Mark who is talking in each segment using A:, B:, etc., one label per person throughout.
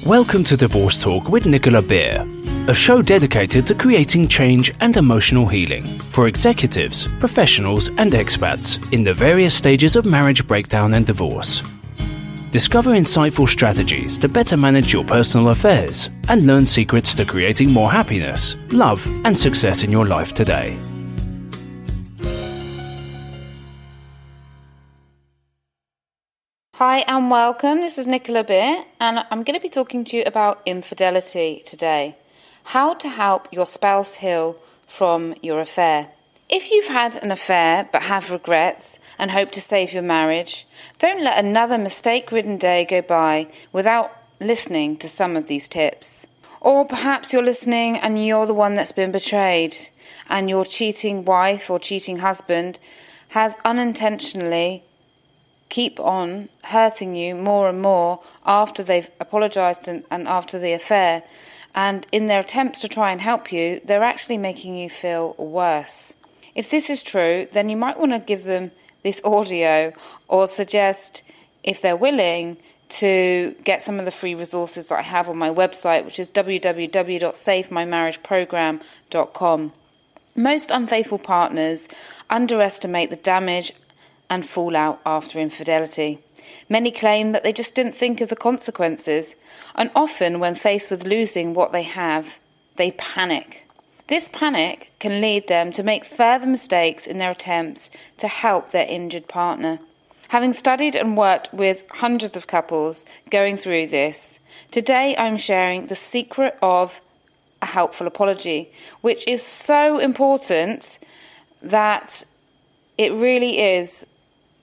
A: Welcome to Divorce Talk with Nicola Beer, a show dedicated to creating change and emotional healing for executives, professionals, and expats in the various stages of marriage breakdown and divorce. Discover insightful strategies to better manage your personal affairs and learn secrets to creating more happiness, love, and success in your life today.
B: Hi and welcome, this is Nicola Beer and I'm going to be talking to you about infidelity today. How to help your spouse heal from your affair. If you've had an affair but have regrets and hope to save your marriage, don't let another mistake-ridden day go by without listening to some of these tips. Or perhaps you're listening and you're the one that's been betrayed and your cheating wife or cheating husband has unintentionally keep on hurting you more and more after they've apologised and after the affair. And in their attempts to try and help you, they're actually making you feel worse. If this is true, then you might want to give them this audio or suggest, if they're willing, to get some of the free resources that I have on my website, which is www.savemymarriageprogram.com. Most unfaithful partners underestimate the damage and fallout after infidelity. Many claim that they just didn't think of the consequences, and often when faced with losing what they have, they panic. This panic can lead them to make further mistakes in their attempts to help their injured partner. Having studied and worked with hundreds of couples going through this, today I'm sharing the secret of a helpful apology, which is so important that it really is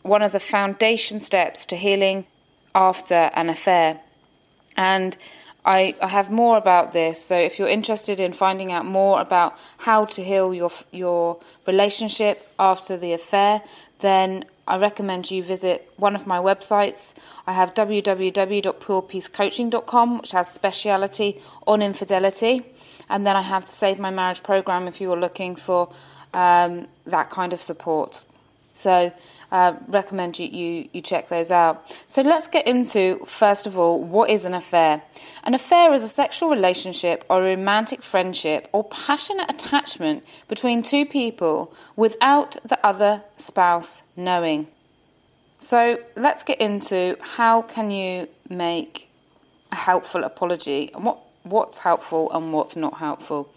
B: one of the foundation steps to healing after an affair. And I have more about this, so if you're interested in finding out more about how to heal your relationship after the affair, then I recommend you visit one of my websites. I have www.purepeacecoaching.com, which has speciality on infidelity, and then I have the Save My Marriage program if you are looking for that kind of support. So recommend you check those out. So let's get into, first of all, what is an affair? An affair is a sexual relationship or a romantic friendship or passionate attachment between two people without the other spouse knowing. So let's get into how can you make a helpful apology and what's helpful and what's not helpful.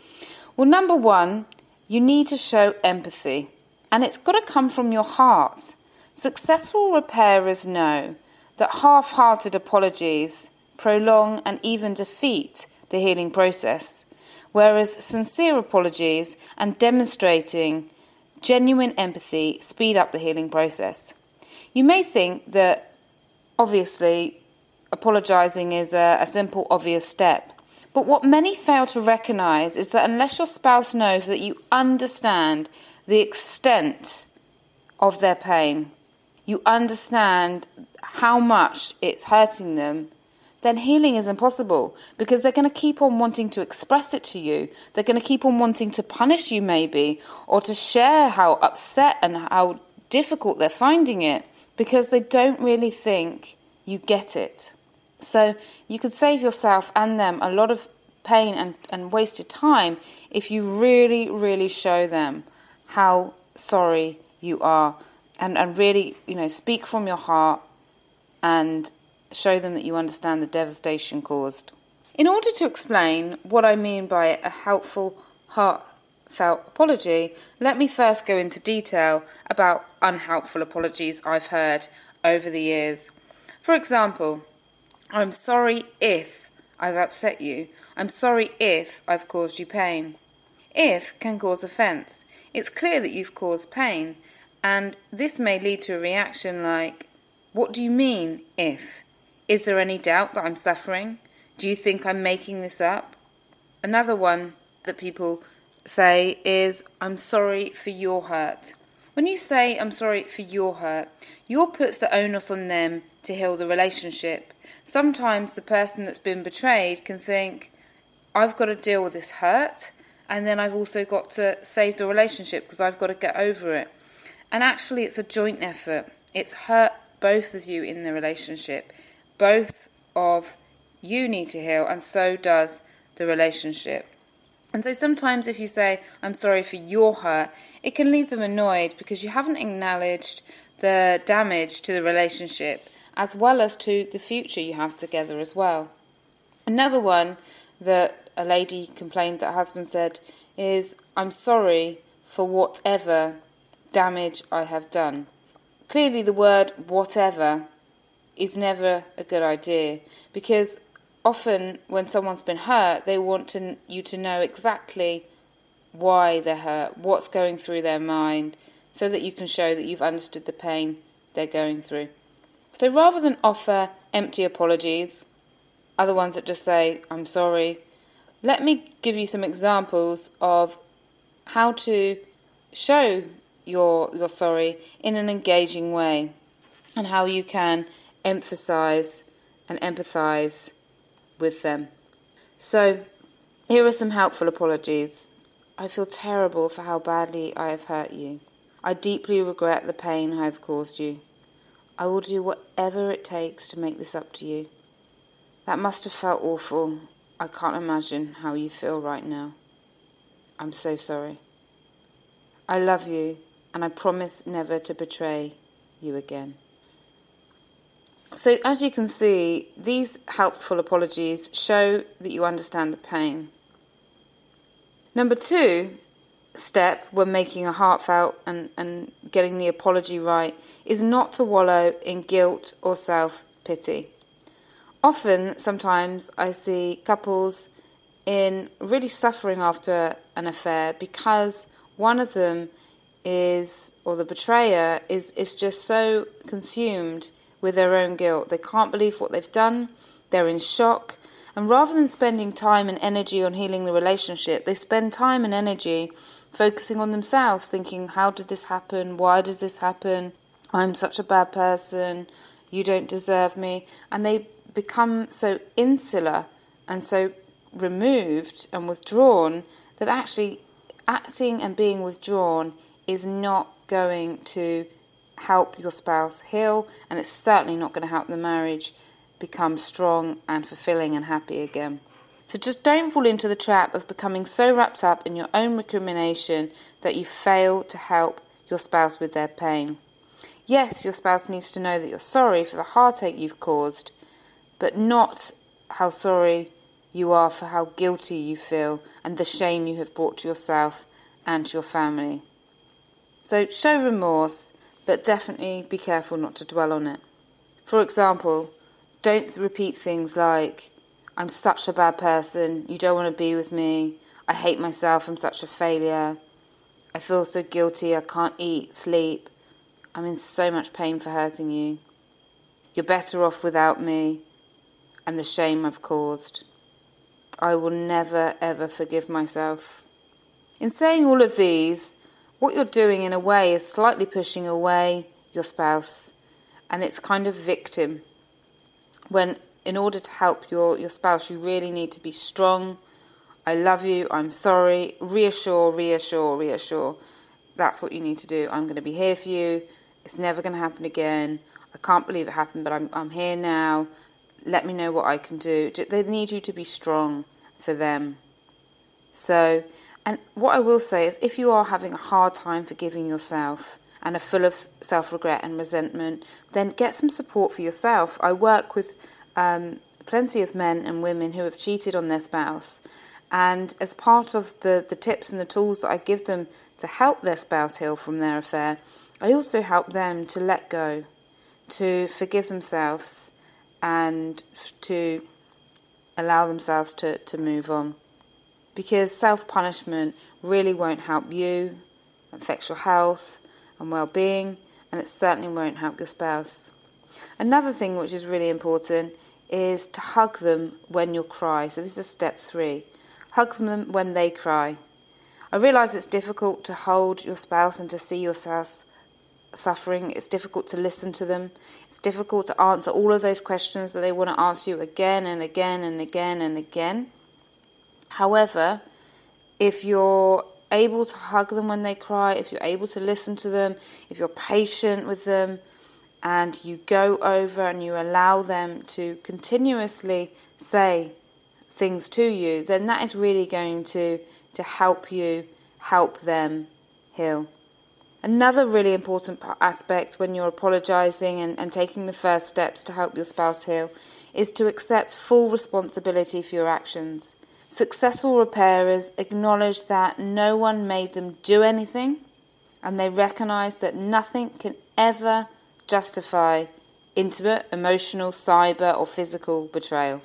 B: Well, number one, you need to show empathy. And it's got to come from your heart. Successful repairers know that half-hearted apologies prolong and even defeat the healing process, whereas sincere apologies and demonstrating genuine empathy speed up the healing process. You may think that, obviously, apologising is a simple, obvious step. But what many fail to recognise is that unless your spouse knows that you understand the extent of their pain, you understand how much it's hurting them, then healing is impossible, because they're going to keep on wanting to express it to you. They're going to keep on wanting to punish you maybe, or to share how upset and how difficult they're finding it, because they don't really think you get it. So you could save yourself and them a lot of pain and wasted time if you really, really show them how sorry you are and really, speak from your heart and show them that you understand the devastation caused. In order to explain what I mean by a helpful, heartfelt apology, let me first go into detail about unhelpful apologies I've heard over the years. For example, I'm sorry if I've upset you. I'm sorry if I've caused you pain. If can cause offence. It's clear that you've caused pain, and this may lead to a reaction like, what do you mean, if? Is there any doubt that I'm suffering? Do you think I'm making this up? Another one that people say is, I'm sorry for your hurt. When you say, I'm sorry for your hurt, your puts the onus on them to heal the relationship. Sometimes the person that's been betrayed can think, I've got to deal with this hurt, and then I've also got to save the relationship because I've got to get over it. And actually it's a joint effort. It's hurt both of you in the relationship. Both of You need to heal, and so does the relationship. And so sometimes if you say, I'm sorry for your hurt, it can leave them annoyed because you haven't acknowledged the damage to the relationship as well as to the future you have together as well. Another one that a lady complained that her husband said is, I'm sorry for whatever damage I have done. Clearly the word whatever is never a good idea, because often when someone's been hurt, they want you to know exactly why they're hurt, what's going through their mind, so that you can show that you've understood the pain they're going through. So rather than offer empty apologies, other ones that just say, I'm sorry, let me give you some examples of how to show you're sorry in an engaging way, and how you can emphasize and empathize with them. So here are some helpful apologies. I feel terrible for how badly I have hurt you. I deeply regret the pain I have caused you. I will do whatever it takes to make this up to you. That must have felt awful. I can't imagine how you feel right now. I'm so sorry. I love you, and I promise never to betray you again. So as you can see, these helpful apologies show that you understand the pain. Number 2 step when making a heartfelt and getting the apology right is not to wallow in guilt or self-pity. Often, sometimes I see couples in really suffering after an affair because one of them is, or the betrayer is just so consumed with their own guilt. They can't believe what they've done. They're in shock. And rather than spending time and energy on healing the relationship, they spend time and energy focusing on themselves, thinking, how did this happen? Why does this happen? I'm such a bad person. You don't deserve me. And they become so insular and so removed and withdrawn that actually acting and being withdrawn is not going to help your spouse heal, and it's certainly not going to help the marriage become strong and fulfilling and happy again. So just don't fall into the trap of becoming so wrapped up in your own recrimination that you fail to help your spouse with their pain. Yes, your spouse needs to know that you're sorry for the heartache you've caused, but not how sorry you are for how guilty you feel and the shame you have brought to yourself and to your family. So show remorse, but definitely be careful not to dwell on it. For example, don't repeat things like, I'm such a bad person, you don't want to be with me, I hate myself, I'm such a failure, I feel so guilty, I can't eat, sleep, I'm in so much pain for hurting you, you're better off without me, and the shame I've caused. I will never ever forgive myself. In saying all of these, what you're doing in a way is slightly pushing away your spouse, and it's kind of victim. When in order to help your spouse, you really need to be strong. I love you, I'm sorry, reassure. That's what you need to do. I'm going to be here for you. It's never going to happen again. I can't believe it happened, but I'm here now. Let me know what I can do. They need you to be strong for them. So, and what I will say is, if you are having a hard time forgiving yourself and are full of self-regret and resentment, then get some support for yourself. I work with plenty of men and women who have cheated on their spouse, and as part of the tips and the tools that I give them to help their spouse heal from their affair, I also help them to let go, to forgive themselves, and to allow themselves to move on. Because self-punishment really won't help you, it affects your health and well-being, and it certainly won't help your spouse. Another thing which is really important is to hug them when you cry. So this is step 3. Hug them when they cry. I realise it's difficult to hold your spouse and to see your spouse suffering. It's difficult to listen to them. It's difficult to answer all of those questions that they want to ask you again and again and again and again. However, if you're able to hug them when they cry, if you're able to listen to them, if you're patient with them, and you go over and you allow them to continuously say things to you, then that is really going to help you help them heal. Another really important aspect when you're apologising and taking the first steps to help your spouse heal is to accept full responsibility for your actions. Successful repairers acknowledge that no one made them do anything, and they recognise that nothing can ever justify intimate, emotional, cyber or physical betrayal.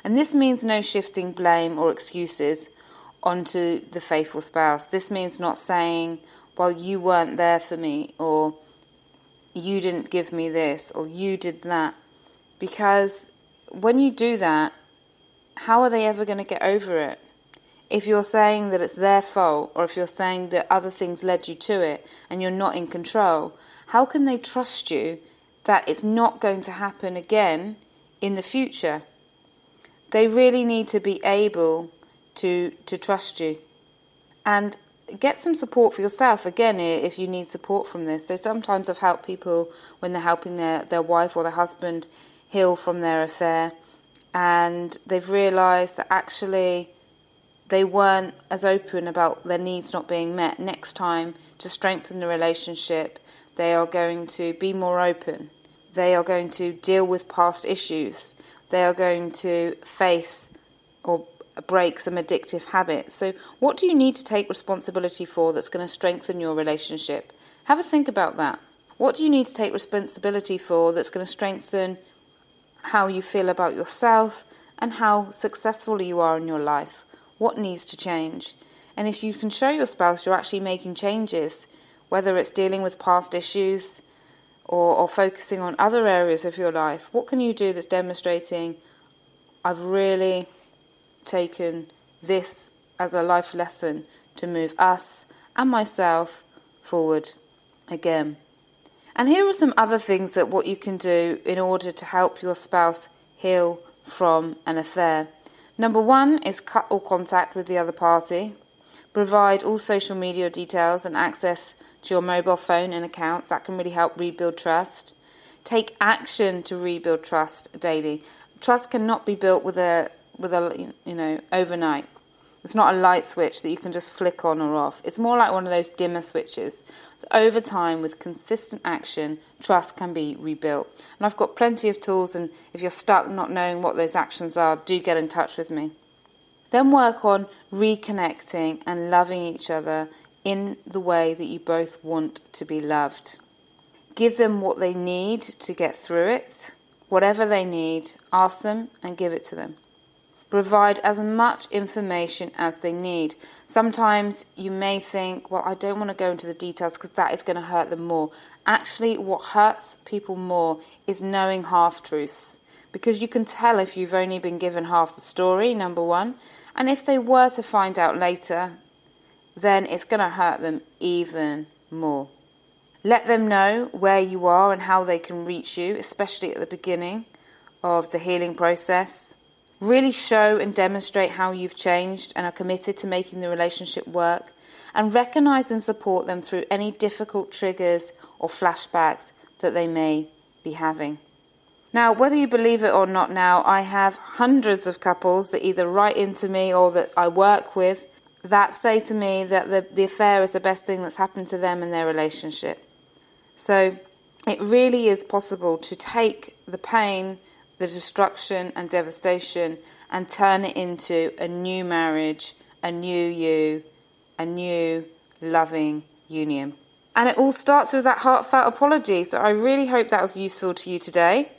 B: And this means no shifting blame or excuses onto the faithful spouse. This means not saying, well, you weren't there for me, or you didn't give me this, or you did that. Because when you do that, how are they ever going to get over it? If you're saying that it's their fault, or if you're saying that other things led you to it and you're not in control, how can they trust you that it's not going to happen again in the future? They really need to be able to trust you. And get some support for yourself, again, if you need support from this. So sometimes I've helped people when they're helping their wife or their husband heal from their affair, and they've realised that actually they weren't as open about their needs not being met. Next time, to strengthen the relationship, they are going to be more open. They are going to deal with past issues. They are going to face or break some addictive habits. So what do you need to take responsibility for that's going to strengthen your relationship? Have a think about that. What do you need to take responsibility for that's going to strengthen how you feel about yourself and how successful you are in your life? What needs to change? And if you can show your spouse you're actually making changes, whether it's dealing with past issues or focusing on other areas of your life, what can you do that's demonstrating, I've really taken this as a life lesson to move us and myself forward again? And here are some other things that what you can do in order to help your spouse heal from an affair. Number 1 is cut all contact with the other party. Provide all social media details and access to your mobile phone and accounts. That can really help rebuild trust. Take action to rebuild trust daily. Trust cannot be built with a overnight. It's not a light switch that you can just flick on or off. It's more like one of those dimmer switches. Over time, with consistent action, trust can be rebuilt. And I've got plenty of tools, and if you're stuck not knowing what those actions are, do get in touch with me. Then work on reconnecting and loving each other in the way that you both want to be loved. Give them what they need to get through it. Whatever they need, ask them and give it to them. Provide as much information as they need. Sometimes you may think, well, I don't want to go into the details because that is going to hurt them more. Actually, what hurts people more is knowing half-truths, because you can tell if you've only been given half the story, number 1. And if they were to find out later, then it's going to hurt them even more. Let them know where you are and how they can reach you, especially at the beginning of the healing process. Really show and demonstrate how you've changed and are committed to making the relationship work, and recognise and support them through any difficult triggers or flashbacks that they may be having. Now, whether you believe it or not now, I have hundreds of couples that either write into me or that I work with that say to me that the affair is the best thing that's happened to them in their relationship. So it really is possible to take the pain, the destruction and devastation, and turn it into a new marriage, a new you, a new loving union. And it all starts with that heartfelt apology. So I really hope that was useful to you today.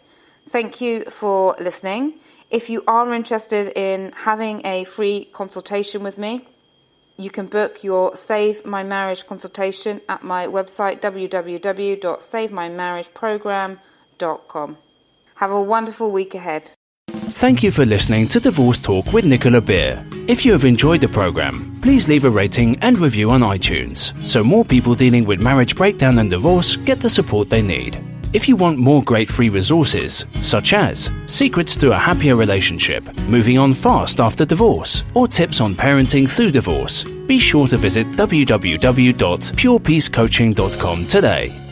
B: Thank you for listening. If you are interested in having a free consultation with me, you can book your Save My Marriage consultation at my website, www.savemymarriageprogram.com. Have a wonderful week ahead.
A: Thank you for listening to Divorce Talk with Nicola Beer. If you have enjoyed the program, please leave a rating and review on iTunes so more people dealing with marriage breakdown and divorce get the support they need. If you want more great free resources, such as secrets to a happier relationship, moving on fast after divorce, or tips on parenting through divorce, be sure to visit www.purepeacecoaching.com today.